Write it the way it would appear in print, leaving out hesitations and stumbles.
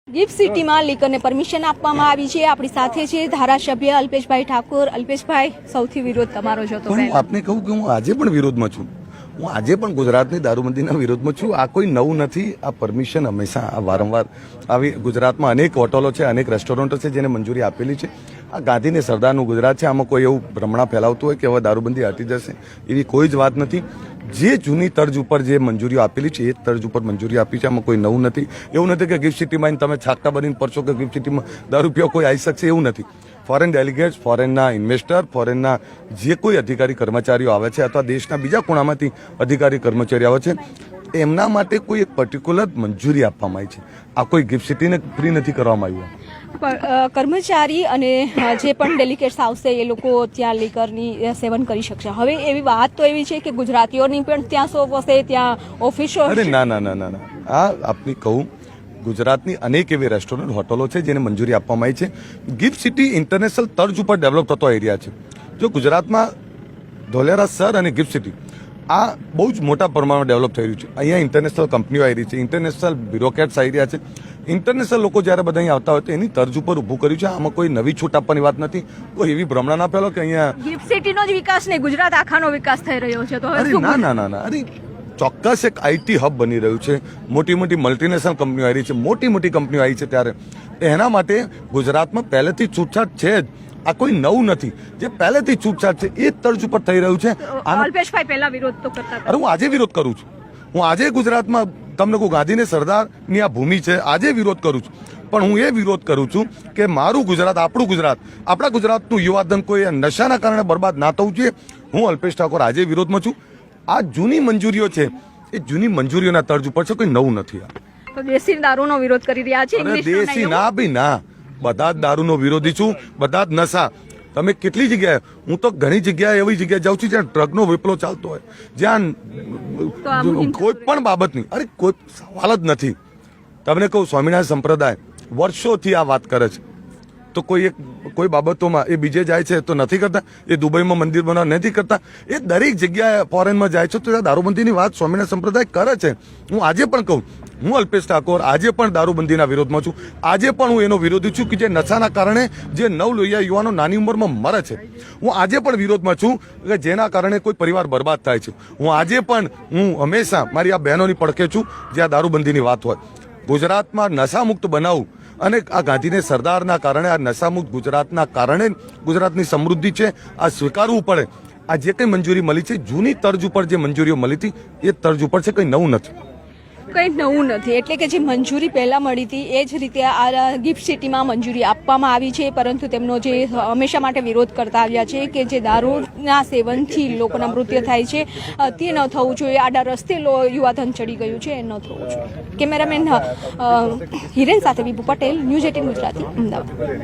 Gift સિટીમાં લીકરને permission આપવામાં આવી છે। આપણી સાથે છે ધારાસભ્ય અલ્પેશભાઈ ઠાકોર। અલ્પેશભાઈ, સૌથી વિરોધ તમારો જ હતો। હું આપને કહું કે હું આજે પણ વિરોધમાં છું। હું આજે પણ ગુજરાતની દારૂબંધીના વિરોધમાં છું। આ કોઈ નવું નથી। આ પરમિશન હંમેશા વારંવાર આવી ગુજરાતમાં અનેક હોટલો છે, અનેક રેસ્ટોરન્ટો છે જેને મંજૂરી આપેલી છે। આ ગાંધીને સરદારનું ગુજરાત છે। આમાં કોઈ એવું ભ્રમણા ફેલાવતું હોય કે હવે દારૂબંધી હટી જશે, એવી કોઈ જ વાત નથી। જે જૂની તર્જ ઉપર જે મંજૂરીઓ આપેલી છે એ તર્જ ઉપર મંજૂરી આપી છે। આમાં કોઈ નવું નથી। એવું નથી કે ગિફ્ટ સિટીમાં તમે છાકટા બનીને પડશો કે ગિફ્ટ સિટીમાં દારૂ પીવા કોઈ આવી શકશે, એવું નથી। ફોરેન ડેલિગેટ્સ, ફોરેનના ઇન્વેસ્ટર, ફોરેનના જે કોઈ અધિકારી કર્મચારીઓ આવે છે અથવા દેશના બીજા ખૂણામાંથી અધિકારી કર્મચારીઓ આવે છે, એમના માટે કોઈ એક પર્ટિક્યુલર મંજૂરી આપવામાં આવી છે। આ કોઈ ગિફ્ટ સિટીને ફ્રી નથી કરવામાં આવ્યું। કર્મચારી અને જે પણ ડેલિગેટ્સ આવશે એ લોકો ત્યાં લીકરની સેવન કરી શકશે। હવે એવી વાત તો એવી છે કે ગુજરાતીઓની પણ ત્યાં શોપ હશે, ત્યાં ઓફિસો હશે। અરે ના ના ના ના ના, આ આપની કહું, ગુજરાતની અનેક એવી રેસ્ટોરન્ટ હોટલો છે જેને મંજૂરી આપવામાં આવી છે। ગિફ્ટ સિટી ઇન્ટરનેશનલ તર્જ ઉપર ડેવલપ થતો એરિયા છે। જો ગુજરાતમાં ધોલેરા શહેર અને ગિફ્ટ સિટી આ બહુ જ મોટા પ્રમાણમાં ડેવલપ થઈ રહ્યું છે। અહીંયા ઇન્ટરનેશનલ કંપનીઓ આવી રહી છે, ઇન્ટરનેશનલ બ્યુરોક્રેટ્સ આવી રહ્યા છે। ઇન્ટરનેશનલ લોકો જ્યારે બધા અહીં આવતા હોય તો એની તર્જ ઉપર ઊભું કર્યું છે। આમાં કોઈ નવી છૂટ આપવાની વાત નથી। કોઈ એવી ભ્રમણા ના ફેલો કે અહીંયા ગિફ્ટ સિટીનો જ વિકાસ નહીં, ગુજરાત આખાનો વિકાસ થઈ રહ્યો છે। તો અરે ના ના ના ના, અરે ચોક્કસ એક આઈટી હબ બની રહ્યું છે। મોટી મોટી મલ્ટીનેશનલ કંપનીઓ આવી રહી છે, મોટી મોટી કંપનીઓ આવી છે, ત્યારે એના માટે ગુજરાતમાં પહેલેથી છૂટછાટ છે જ। આ કોઈ નવું નથી। જે પહેલેથી છૂટછાટ છે એ તર્જ ઉપર થઈ રહ્યું છે। અલ્પેશભાઈ પહેલા વિરોધ તો કરતા હતા। અરે હું આજે વિરોધ કરું છું। હું આજે ગુજરાતમાં તમને કહું, ગાંધીને સરદારની આ ભૂમિ છે, આજે વિરોધ કરું છું। પણ હું એ વિરોધ કરું છું કે મારું ગુજરાત, આપણું ગુજરાત, આપણા ગુજરાતનું યુવાધન કોઈ નશાના કારણે બરબાદ ના થવું જોઈએ। હું અલ્પેશ ઠાકોર આજે વિરોધમાં છું। આ જૂની મંજૂરીઓ છે, એ જૂની મંજૂરીઓના તર્જ ઉપર છે, કોઈ નવું નથી। તો દેશી દારૂનો વિરોધ કરી રહ્યા છે। દેશી ના ભાઈ ના, બધા જ દારૂનો વિરોધી છું, બધા જ નશા। તમે કેટલી જગ્યાએ, હું તો ઘણી જગ્યાએ એવી જગ્યાએ જાઉં છું જ્યાં ડ્રગનો વિપ્લવ ચાલતો હોય, જ્યાં કોઈ પણ બાબતની, અરે કોઈ સવાલ જ નથી। તમને કહું, સ્વામિનારાયણ સંપ્રદાય વર્ષોથી આ વાત કરે છે, તો કોઈ બાબતોમાં એ બીજે જાય છે તો નથી કરતા। એ દુબઈમાં મંદિર બનાવવા નથી કરતા। એ દરેક જગ્યાએ ફોરેનમાં જાય છે તો ત્યાં દારૂબંધીની વાત સ્વામિનારાયણ સંપ્રદાય કરે છે। હું આજે પણ કહું, હું અલ્પેશ ઠાકોર આજે પણ દારૂબંધીના વિરોધમાં છું। આજે પણ હું એનો વિરોધી છું કે જે નશાના કારણે જે નવલોહિયા યુવાનો નાની ઉંમરમાં મરે છે। હું આજે પણ વિરોધમાં છું કે જેના કારણે કોઈ પરિવાર બરબાદ થાય છે। હું આજે પણ, હું હંમેશા મારી આ બહેનોની પડખે છું જ્યાં દારૂબંધીની વાત હોય। ગુજરાતમાં નશામુક્ત બનાવવું અને આ ગાંધીને સરદારના કારણે, આ નશામુક્ત ગુજરાતના કારણે ગુજરાતની સમૃદ્ધિ છે, આ સ્વીકારવું પડે। આ જે કંઈ મંજૂરી મળી છે, જૂની તર્જ ઉપર જે મંજૂરીઓ મળી હતી એ તર્જ ઉપર છે, કંઈ નવું નથી। કંઈ નવું નથી, એટલે કે જે મંજૂરી પહેલા મળી હતી એ જ રીતે આ ગિફ્ટ સિટીમાં મંજૂરી આપવામાં આવી છે। પરંતુ તેમનો જે હંમેશા માટે વિરોધ કરતા આવ્યા છે કે જે દારૂના સેવનથી લોકોના મૃત્યુ થાય છે તે ન થવું જોઈએ। આડા રસ્તે યુવાધન ચડી ગયું છે, એ ન થવું જોઈએ। કેમેરામેન હિરેન સાથે વિભુ પટેલ, ન્યૂઝ 18 ગુજરાતી, અમદાવાદ।